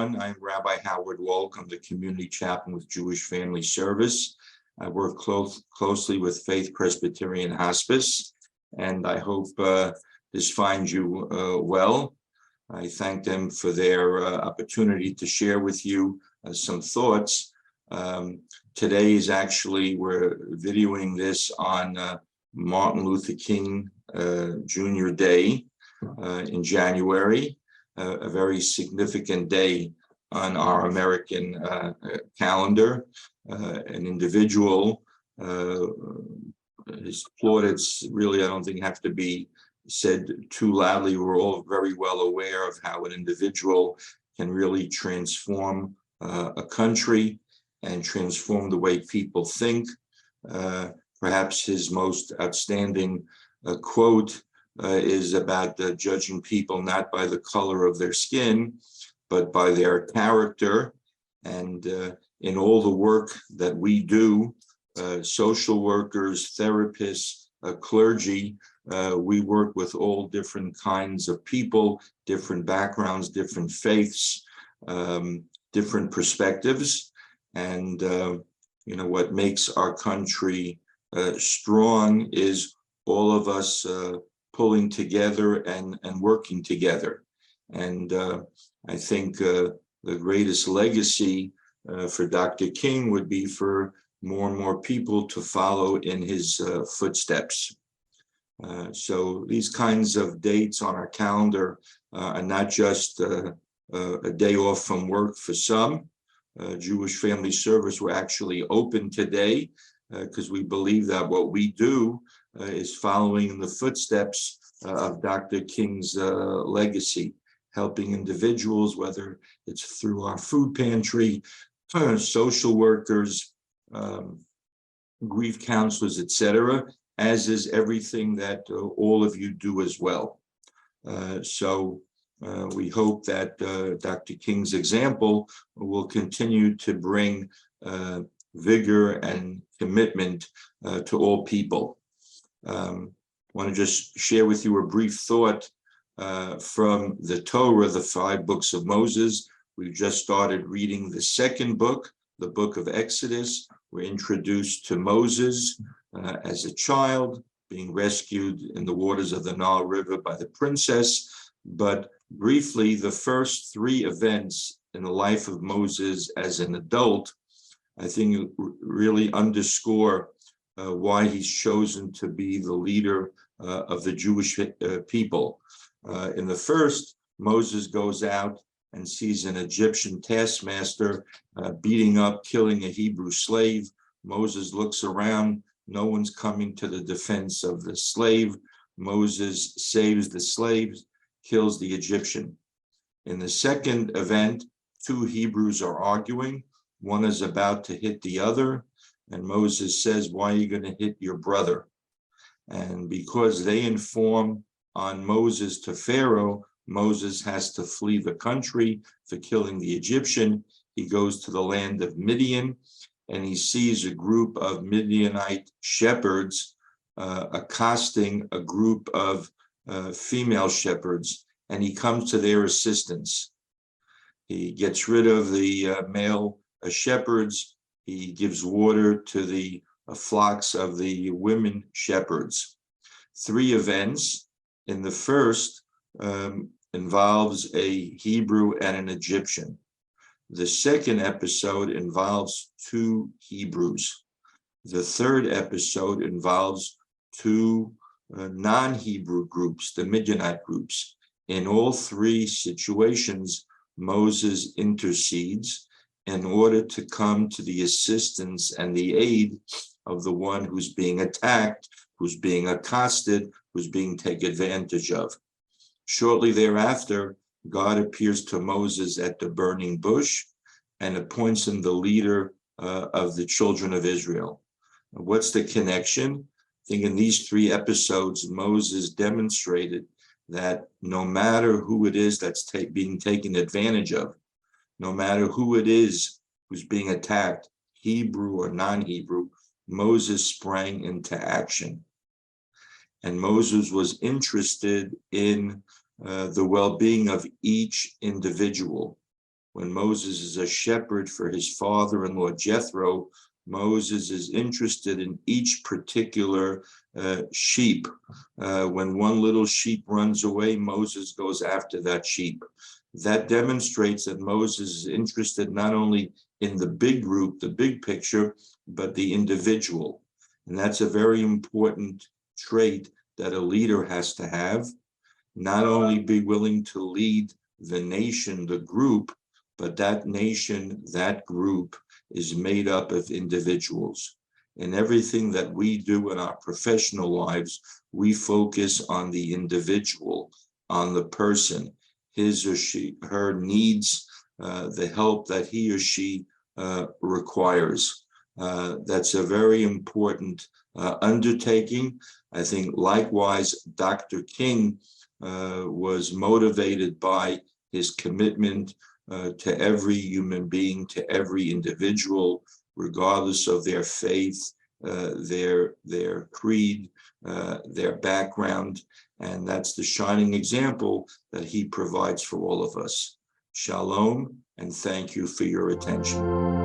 everyone. I'm Rabbi Wolk. I'm the community chaplain with Jewish Family Service. I work closely with Faith Presbyterian Hospice, and I hope this finds you well. I thank them for their opportunity to share with you some thoughts. Today is actually, we're videoing this on Martin Luther King Jr. Day in January. A very significant day on our American calendar. An individual, his plaudits really, I don't think, have to be said too loudly. We're all very well aware of how an individual can really transform a country and transform the way people think. Perhaps his most outstanding quote is about judging people not by the color of their skin, but by their character. And in all the work that we do, social workers, therapists, clergy, we work with all different kinds of people, different backgrounds, different faiths, different perspectives. And what makes our country strong is all of us pulling together and working together. And I think the greatest legacy for Dr. King would be for more and more people to follow in his footsteps. So these kinds of dates on our calendar are not just a day off from work for some. Jewish Family Service, we're actually open today because we believe that what we do is following in the footsteps of Dr. King's legacy, helping individuals, whether it's through our food pantry, social workers, grief counselors, etc., as is everything that all of you do as well. So we hope that Dr. King's example will continue to bring vigor and commitment to all people. I want to just share with you a brief thought from the Torah, the 5 books of Moses. We've just started reading the second book, the book of Exodus. We're introduced to Moses as a child being rescued in the waters of the Nile River by the princess. But briefly, the first 3 events in the life of Moses as an adult, I think, really underscore why he's chosen to be the leader of the Jewish people. In the first, Moses goes out and sees an Egyptian taskmaster beating up, killing a Hebrew slave. Moses looks around, no one's coming to the defense of the slave. Moses saves the slaves, kills the Egyptian. In the second event, 2 Hebrews are arguing. One is about to hit the other, and Moses says, "Why are you going to hit your brother?" And because they inform on Moses to Pharaoh, Moses has to flee the country for killing the Egyptian. He goes to the land of Midian, and he sees a group of Midianite shepherds accosting a group of female shepherds, and he comes to their assistance. He gets rid of the male shepherds. He gives water to the flocks of the women shepherds. 3 events. In the first, involves a Hebrew and an Egyptian. The second episode involves 2 Hebrews. The third episode involves 2 non-Hebrew groups, the Midianite groups. In all 3 situations, Moses intercedes in order to come to the assistance and the aid of the one who's being attacked, who's being accosted, who's being taken advantage of. Shortly thereafter, God appears to Moses at the burning bush and appoints him the leader of the children of Israel. What's the connection? I think in these 3 episodes, Moses demonstrated that no matter who it is that's being taken advantage of, no matter who it is who's being attacked, Hebrew or non-Hebrew, Moses sprang into action. And Moses was interested in the well-being of each individual, When Moses is a shepherd for his father-in-law Jethro, Moses is interested in each particular sheep. When one little sheep runs away, Moses goes after that sheep. That demonstrates that Moses is interested not only in the big group, the big picture, but the individual. And that's a very important trait that a leader has to have. Not only be willing to lead the nation, the group, but that nation, that group is made up of individuals. In everything that we do in our professional lives, we focus on the individual, on the person, his or her needs, the help that he or she requires. That's a very important undertaking. I think likewise, Dr. King was motivated by his commitment to every human being, to every individual, regardless of their faith, their creed, their background. And that's the shining example that he provides for all of us. Shalom, and thank you for your attention.